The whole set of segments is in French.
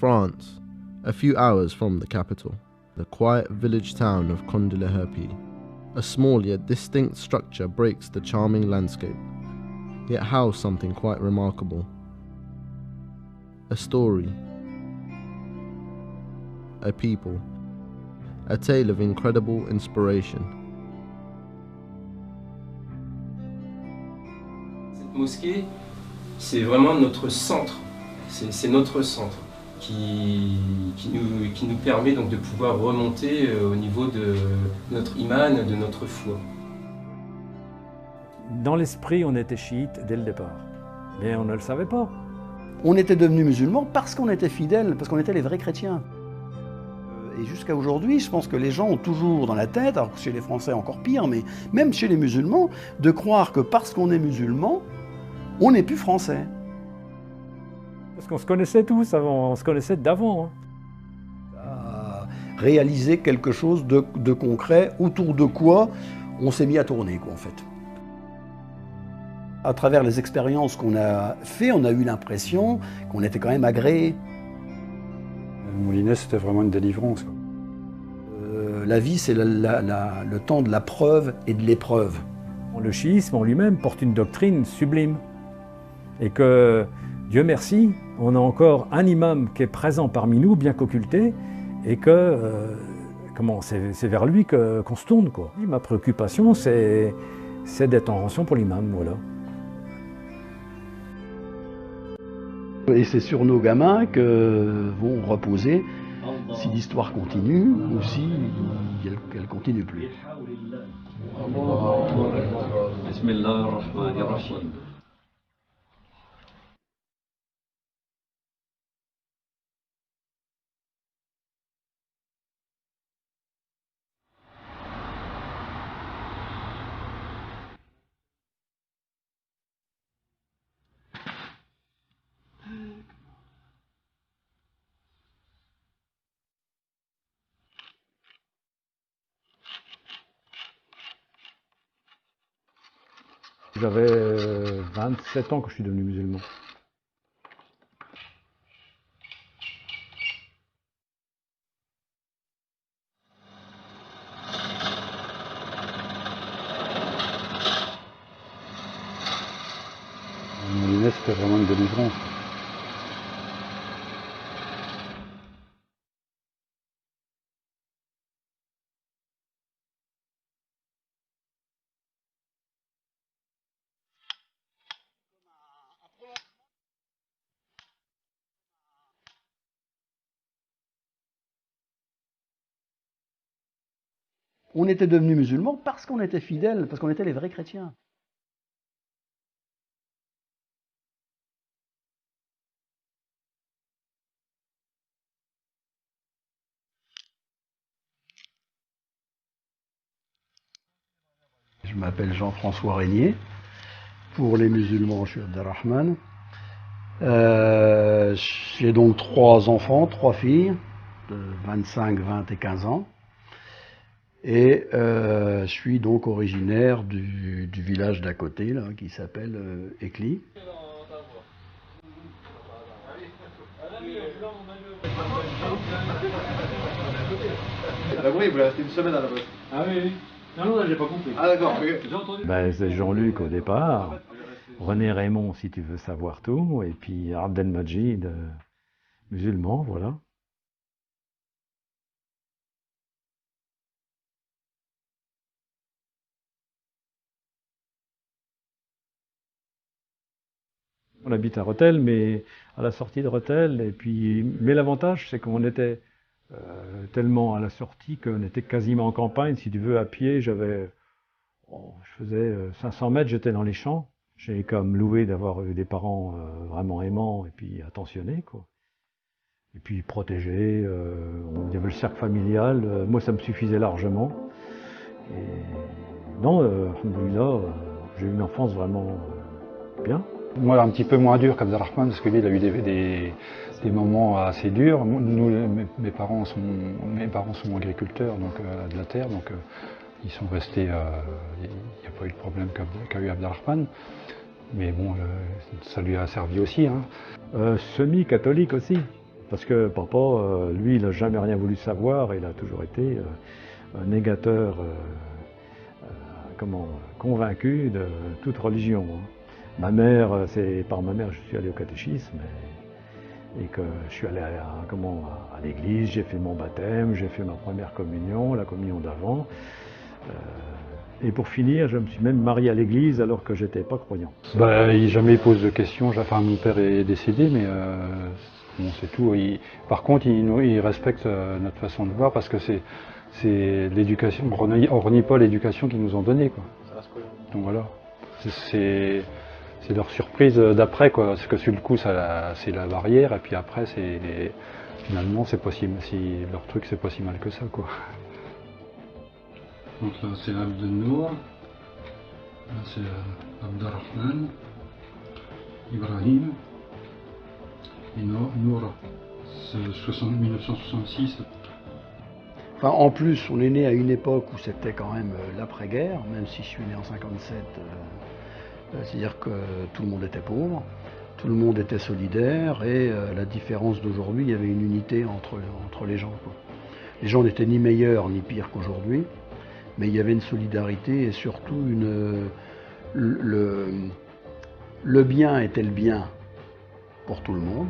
France, a few hours from the capital, the quiet village town of Condileherpi. A small yet distinct structure breaks the charming landscape, yet housed something quite remarkable. A story, a people, a tale of incredible inspiration. Cette mosquée, c'est vraiment notre centre, c'est notre centre qui nous permet donc de pouvoir remonter au niveau de notre iman, de notre foi. Dans l'esprit, on était chiite dès le départ, mais on ne le savait pas. On était devenus musulmans parce qu'on était fidèles, parce qu'on était les vrais chrétiens. Et jusqu'à aujourd'hui, je pense que les gens ont toujours dans la tête, alors que chez les Français encore pire, mais même chez les musulmans, de croire que parce qu'on est musulman, on n'est plus français. Parce qu'on se connaissait tous avant, on se connaissait d'avant. Réaliser quelque chose de concret, autour de quoi on s'est mis à tourner, quoi, en fait. À travers les expériences qu'on a fait, on a eu l'impression qu'on était quand même agréé. Moulinet, c'était vraiment une délivrance. La vie, c'est le temps de la preuve et de l'épreuve. Le chiisme en lui-même porte une doctrine sublime. Et que, Dieu merci, on a encore un imam qui est présent parmi nous, bien qu'occulté, et que c'est vers lui qu'on se tourne, quoi. Ma préoccupation, c'est d'être en rançon pour l'imam, voilà. Et c'est sur nos gamins que vont reposer si l'histoire continue ou si elle continue plus. J'avais 27 ans quand je suis devenu musulman. Moulinet, c'était vraiment une délivrance. On était devenus musulmans parce qu'on était fidèles, parce qu'on était les vrais chrétiens. Je m'appelle Jean-François Régnier. Pour les musulmans, je suis Abdelrahman. J'ai donc 3 enfants, 3 filles, de 25, 20 et 15 ans. Et je suis donc originaire du village d'à côté, là, qui s'appelle Écli. Ah oui, vous restez une semaine à la base. Ah oui, oui. Non, j'ai pas compris. Ah d'accord. J'ai entendu. C'est Jean-Luc au départ, René Raymond si tu veux savoir tout, et puis Abdelmajid, musulman, voilà. On habite à Rethel, mais à la sortie de Rethel, mais l'avantage c'est qu'on était tellement à la sortie qu'on était quasiment en campagne, si tu veux, à pied, je faisais 500 mètres, j'étais dans les champs. J'ai comme loué d'avoir eu des parents vraiment aimants et puis attentionnés, quoi. Et puis protégés, il y avait le cercle familial, moi ça me suffisait largement. Et non, alhamdoulilah, j'ai eu une enfance vraiment bien. Moi, un petit peu moins dur qu'Abdelrahman, parce que lui, il a eu des moments assez durs. Nous, mes parents sont agriculteurs, donc de la terre, donc ils sont restés. Il n'y a pas eu de problème qu'a eu Abdelrahman. Mais bon, ça lui a servi aussi. Hein. Semi-catholique aussi. Parce que papa, lui, il n'a jamais rien voulu savoir, il a toujours été un négateur convaincu de toute religion. Ma mère, c'est par ma mère que je suis allé au catéchisme et que je suis allé à l'église, j'ai fait mon baptême, j'ai fait ma première communion, la communion d'avant. Et pour finir, je me suis même marié à l'église alors que j'étais pas croyant. Bah, il jamais pose de questions. Enfin, mon père est décédé, mais bon, c'est tout. Par contre, il respecte notre façon de voir parce que c'est l'éducation. On renie pas l'éducation qu'ils nous ont donnée, quoi. Donc voilà. C'est leur surprise d'après, quoi. Parce que sur le coup, c'est la barrière, et puis après, finalement, c'est pas leur truc, c'est pas si mal que ça, quoi. Donc là, c'est Abdel Nour, là c'est Abdelrahman, Ibrahim, et Noura, c'est 1966. Enfin, en plus, on est né à une époque où c'était quand même l'après-guerre, même si je suis né en 57, c'est-à-dire que tout le monde était pauvre, tout le monde était solidaire, et la différence d'aujourd'hui, il y avait une unité entre les gens, quoi. Les gens n'étaient ni meilleurs ni pires qu'aujourd'hui, mais il y avait une solidarité et surtout le bien était le bien pour tout le monde.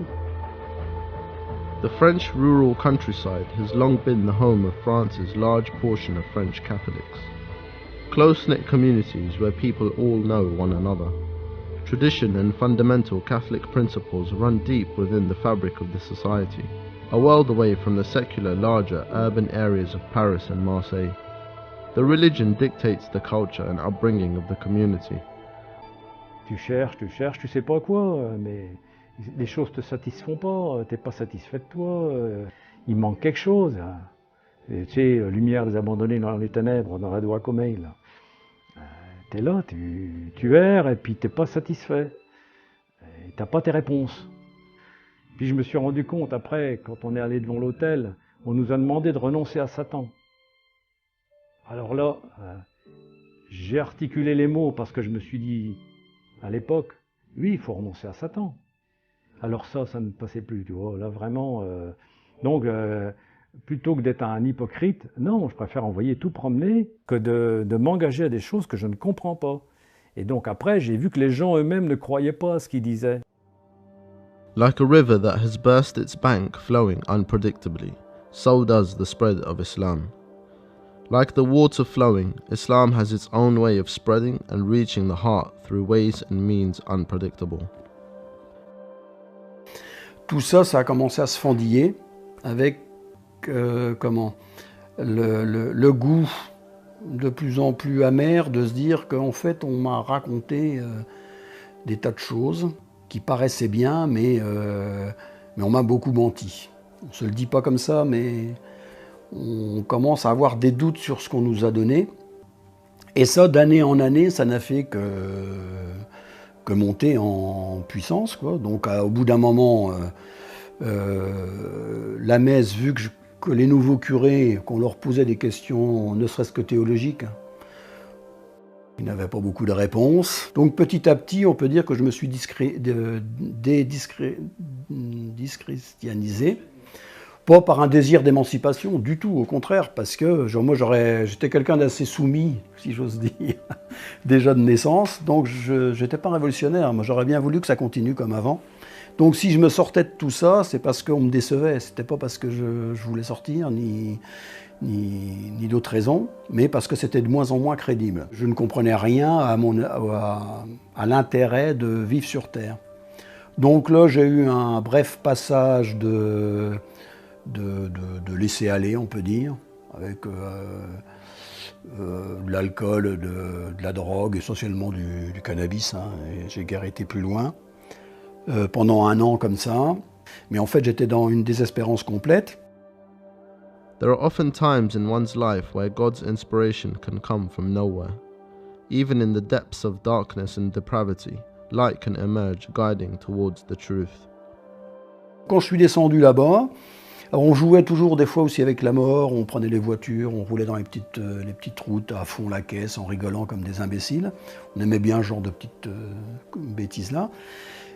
The French rural countryside has long been the home of France's large portion of French Catholics. Close-knit communities where people all know one another. Tradition and fundamental Catholic principles run deep within the fabric of the society, a world away from the secular, larger urban areas of Paris and Marseille. The religion dictates the culture and upbringing of the community. Tu cherches, tu sais pas quoi, mais les choses te satisfont pas, t'es pas satisfait de toi, il manque quelque chose. Et, tu sais, lumière des abandonnés dans les ténèbres, dans la doigt Comeil, là. T'es là, tu erres et puis t'es pas satisfait. Et t'as pas tes réponses. Puis je me suis rendu compte après, quand on est allé devant l'autel, on nous a demandé de renoncer à Satan. Alors là, j'ai articulé les mots parce que je me suis dit, à l'époque, oui, il faut renoncer à Satan. Alors ça ne passait plus, tu vois, là vraiment. Donc, plutôt que d'être un hypocrite, non, je préfère envoyer tout promener que de m'engager à des choses que je ne comprends pas. Et donc après, j'ai vu que les gens eux-mêmes ne croyaient pas à ce qu'ils disaient. Like a river that has burst its bank flowing unpredictably, so does the spread of Islam. Like the water flowing, Islam has its own way of spreading and reaching the heart through ways and means unpredictable. Tout ça, ça a commencé à se fendiller avec le goût de plus en plus amer de se dire qu'en fait on m'a raconté des tas de choses qui paraissaient bien, mais on m'a beaucoup menti. On ne se le dit pas comme ça, mais on commence à avoir des doutes sur ce qu'on nous a donné. Et ça, d'année en année, ça n'a fait que monter en puissance, quoi. Donc au bout d'un moment, la messe, vu que les nouveaux curés, qu'on leur posait des questions, ne serait-ce que théologiques, ils n'avaient pas beaucoup de réponses. Donc petit à petit, on peut dire que je me suis déchristianisé. Pas par un désir d'émancipation du tout, au contraire, parce que moi j'étais quelqu'un d'assez soumis, si j'ose dire, déjà de naissance, donc je n'étais pas révolutionnaire, moi j'aurais bien voulu que ça continue comme avant. Donc si je me sortais de tout ça, c'est parce qu'on me décevait, c'était pas parce que je voulais sortir, ni d'autres raisons, mais parce que c'était de moins en moins crédible. Je ne comprenais rien à l'intérêt de vivre sur Terre. Donc là j'ai eu un bref passage de laisser aller, on peut dire, avec de l'alcool, de la drogue, essentiellement du cannabis, hein, et j'ai guère été plus loin, pendant 1 an comme ça, mais en fait j'étais dans une désespérance complète. There are often times in one's life where God's inspiration can come from nowhere. Even in the depths of darkness and depravity, light can emerge, guiding towards the truth. Quand je suis descendu là-bas, alors on jouait toujours des fois aussi avec la mort, on prenait les voitures, on roulait dans les petites routes à fond la caisse en rigolant comme des imbéciles. On aimait bien ce genre de petites bêtises-là.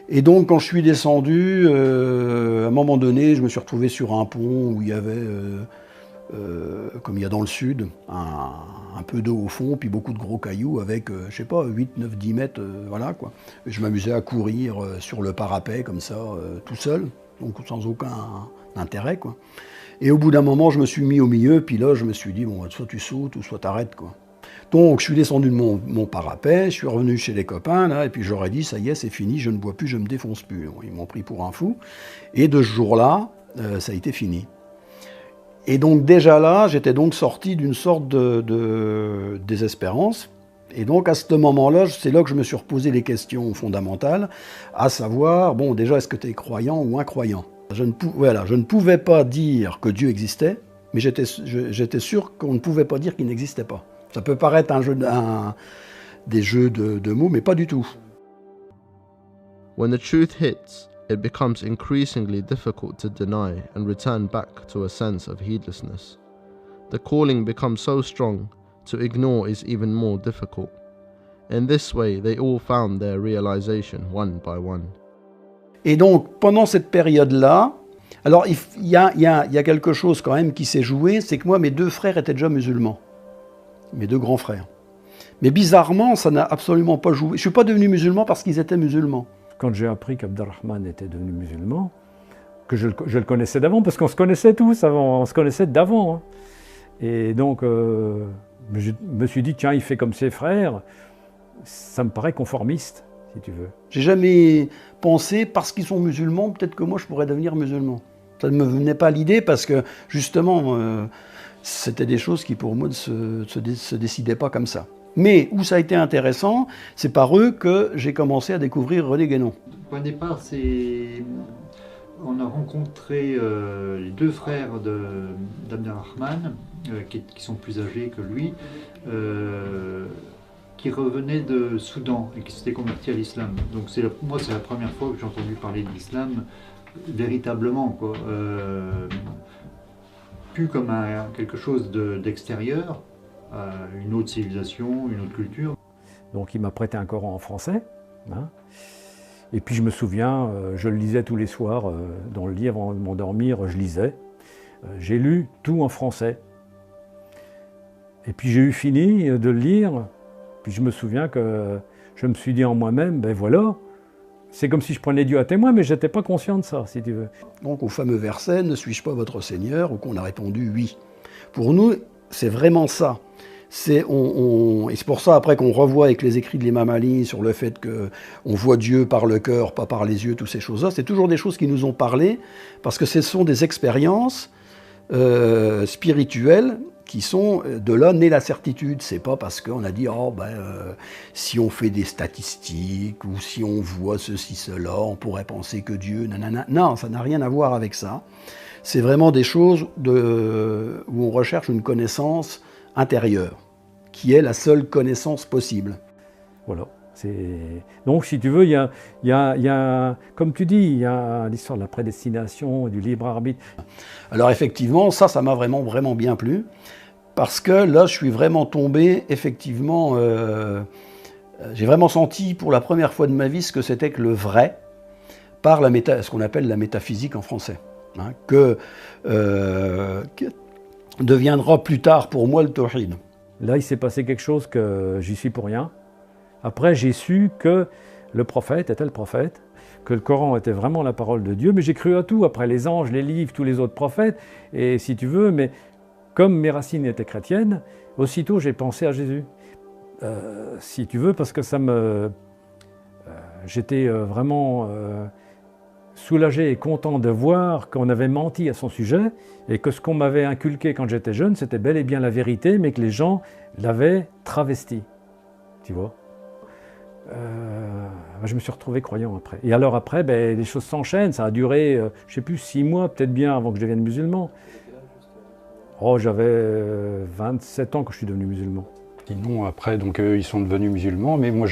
Et donc, quand je suis descendu, à un moment donné, je me suis retrouvé sur un pont où il y avait, comme il y a dans le sud, un peu d'eau au fond, puis beaucoup de gros cailloux avec, je sais pas, 8, 9, 10 mètres, voilà quoi. Et je m'amusais à courir sur le parapet comme ça, tout seul, donc sans aucun intérêt quoi. Et au bout d'un moment, je me suis mis au milieu, puis là, je me suis dit, bon, soit tu sautes ou soit t'arrêtes quoi. Donc, je suis descendu de mon parapet, je suis revenu chez les copains, là, et puis j'aurais dit, ça y est, c'est fini, je ne bois plus, je me défonce plus. Ils m'ont pris pour un fou. Et de ce jour-là, ça a été fini. Et donc, déjà là, j'étais donc sorti d'une sorte de désespérance. Et donc, à ce moment-là, c'est là que je me suis reposé les questions fondamentales, à savoir, bon, déjà, est-ce que tu es croyant ou incroyant ? Je ne pouvais pas dire que Dieu existait, mais j'étais sûr qu'on ne pouvait pas dire qu'il n'existait pas. Ça peut paraître des jeux de mots, mais pas du tout. When the truth hits, it becomes increasingly difficult to deny and return back to a sense of heedlessness. The calling becomes so strong, to ignore is even more difficult. In this way, they all found their realization one by one. Et donc, pendant cette période-là, alors il y a quelque chose quand même qui s'est joué, c'est que moi, mes deux frères étaient déjà musulmans. Mes deux grands frères. Mais bizarrement, ça n'a absolument pas joué. Je ne suis pas devenu musulman parce qu'ils étaient musulmans. Quand j'ai appris qu'Abdelrahman était devenu musulman, que je le connaissais d'avant, parce qu'on se connaissait tous avant, on se connaissait d'avant. Hein. Et donc, je me suis dit, tiens, il fait comme ses frères, ça me paraît conformiste, si tu veux. J'ai jamais pensé, parce qu'ils sont musulmans, peut-être que moi je pourrais devenir musulman. Ça ne me venait pas à l'idée parce que, justement, c'était des choses qui pour moi ne se décidaient pas comme ça. Mais où ça a été intéressant, c'est par eux que j'ai commencé à découvrir René Guénon. Le point de départ, c'est on a rencontré les deux frères d'Abdelrahman, qui sont plus âgés que lui, qui revenaient de Soudan et qui s'étaient convertis à l'islam. Donc moi, c'est la première fois que j'ai entendu parler de l'islam véritablement, quoi. Plus comme quelque chose d'extérieur, une autre civilisation, une autre culture. Donc il m'a prêté un Coran en français. Hein. Et puis je me souviens, je le lisais tous les soirs, dans le lit avant de m'endormir, je lisais. J'ai lu tout en français. Et puis j'ai eu fini de le lire, puis je me souviens que je me suis dit en moi-même, ben voilà, c'est comme si je prenais Dieu à témoin, mais je n'étais pas conscient de ça, si tu veux. Donc au fameux verset, ne suis-je pas votre Seigneur, ou qu'on a répondu oui. Pour nous, c'est vraiment ça. Et c'est pour ça après qu'on revoit avec les écrits de l'imam Ali sur le fait qu'on voit Dieu par le cœur, pas par les yeux, toutes ces choses-là, c'est toujours des choses qui nous ont parlé, parce que ce sont des expériences spirituelles qui sont, de là naît la certitude. C'est pas parce qu'on a dit, si on fait des statistiques, ou si on voit ceci, cela, on pourrait penser que Dieu, nanana. Non, ça n'a rien à voir avec ça. C'est vraiment des choses où on recherche une connaissance intérieure, qui est la seule connaissance possible. Voilà. Donc, si tu veux, il y a, comme tu dis, il y a l'histoire de la prédestination et du libre arbitre. Alors effectivement, ça m'a vraiment, vraiment bien plu, parce que là, je suis vraiment tombé, effectivement, j'ai vraiment senti pour la première fois de ma vie ce que c'était que le vrai, par ce qu'on appelle la métaphysique en français, hein, que deviendra plus tard pour moi le tawhid. Là, il s'est passé quelque chose que j'y suis pour rien. Après, j'ai su que le prophète était le prophète, que le Coran était vraiment la parole de Dieu, mais j'ai cru à tout, après les anges, les livres, tous les autres prophètes, et si tu veux, mais comme mes racines étaient chrétiennes, aussitôt j'ai pensé à Jésus. Si tu veux, parce que j'étais vraiment soulagé et content de voir qu'on avait menti à son sujet, et que ce qu'on m'avait inculqué quand j'étais jeune, c'était bel et bien la vérité, mais que les gens l'avaient travesti, tu vois. Je me suis retrouvé croyant après. Et alors après, les choses s'enchaînent. Ça a duré, je ne sais plus, 6 mois, peut-être bien, avant que je devienne musulman. Oh, j'avais 27 ans quand je suis devenu musulman. Sinon, après, donc, ils sont devenus musulmans, mais moi,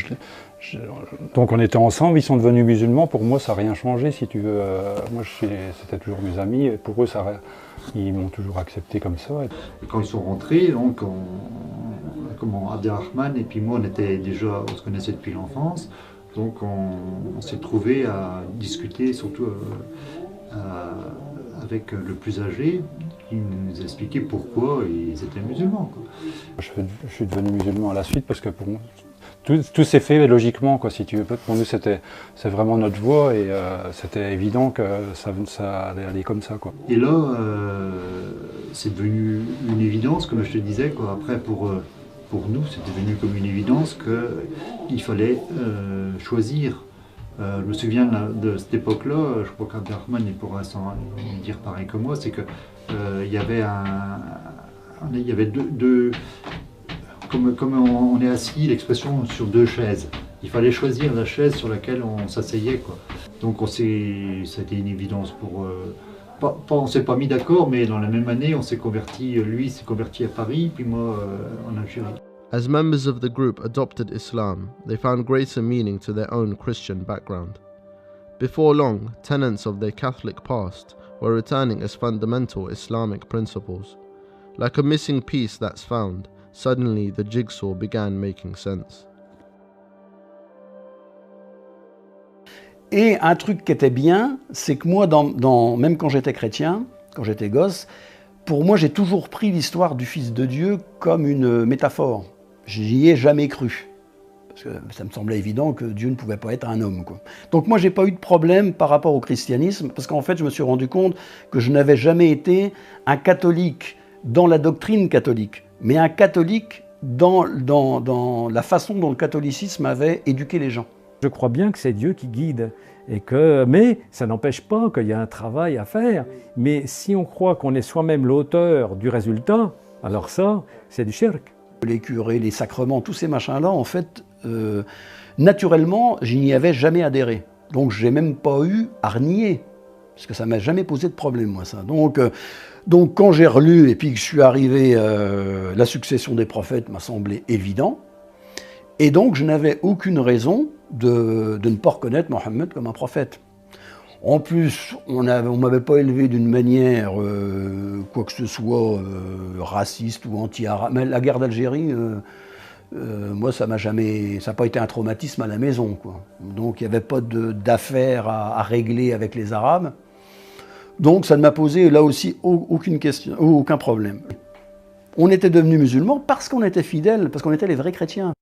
donc on était ensemble, ils sont devenus musulmans. Pour moi, ça n'a rien changé, si tu veux. Moi, c'était toujours mes amis. Et pour eux, ils m'ont toujours accepté comme ça. Et quand ils sont rentrés, donc, Abdelrahman et puis moi, on se connaissait depuis l'enfance. Donc on s'est trouvé à discuter surtout avec le plus âgé, qui nous expliquait pourquoi ils étaient musulmans, quoi. Je suis devenu musulman à la suite parce que pour moi, tout s'est fait logiquement, quoi, si tu veux. Pour nous, c'est vraiment notre voie et c'était évident que ça allait aller comme ça, quoi. Et là, c'est devenu une évidence, comme je te disais, quoi. Après, pour nous, c'est devenu comme une évidence qu'il fallait choisir. Je me souviens de cette époque-là, je crois qu'Abderrahman pourra s'en dire pareil que moi, c'est que il y avait deux comme on est assis, l'expression sur deux chaises. Il fallait choisir la chaise sur laquelle on s'asseyait, quoi. Donc ça a été une évidence pour... on ne s'est pas mis d'accord, mais dans la même année, on s'est converti, lui s'est converti à Paris, puis moi en Algérie. As members of the group adopted Islam, they found greater meaning to their own Christian background. Before long, tenets of their Catholic past were returning as fundamental Islamic principles. Like a missing piece that's found, suddenly the jigsaw began making sense. Et un truc qui était bien, c'est que moi, même quand j'étais chrétien, quand j'étais gosse, pour moi, j'ai toujours pris l'histoire du Fils de Dieu comme une métaphore. J'y ai jamais cru. Parce que ça me semblait évident que Dieu ne pouvait pas être un homme, quoi. Donc moi, j'ai pas eu de problème par rapport au christianisme, parce qu'en fait, je me suis rendu compte que je n'avais jamais été un catholique dans la doctrine catholique, mais un catholique dans la façon dont le catholicisme avait éduqué les gens. Je crois bien que c'est Dieu qui guide, mais ça n'empêche pas qu'il y a un travail à faire. Mais si on croit qu'on est soi-même l'auteur du résultat, alors ça, c'est du shirk. Les curés, les sacrements, tous ces machins-là, en fait, naturellement, je n'y avais jamais adhéré. Donc, j'ai même pas eu à renier, parce que ça m'a jamais posé de problème, moi, ça. Donc quand j'ai relu et puis que je suis arrivé, la succession des prophètes m'a semblé évident. Et donc, je n'avais aucune raison de ne pas reconnaître Mohammed comme un prophète. En plus, on ne m'avait pas élevé d'une manière, quoi que ce soit, raciste ou anti-arabe. Mais la guerre d'Algérie, moi, ça n'a pas été un traumatisme à la maison, quoi. Donc, il n'y avait pas d'affaires à régler avec les Arabes. Donc, ça ne m'a posé, là aussi, aucune question, aucun problème. On était devenus musulmans parce qu'on était fidèles, parce qu'on était les vrais chrétiens.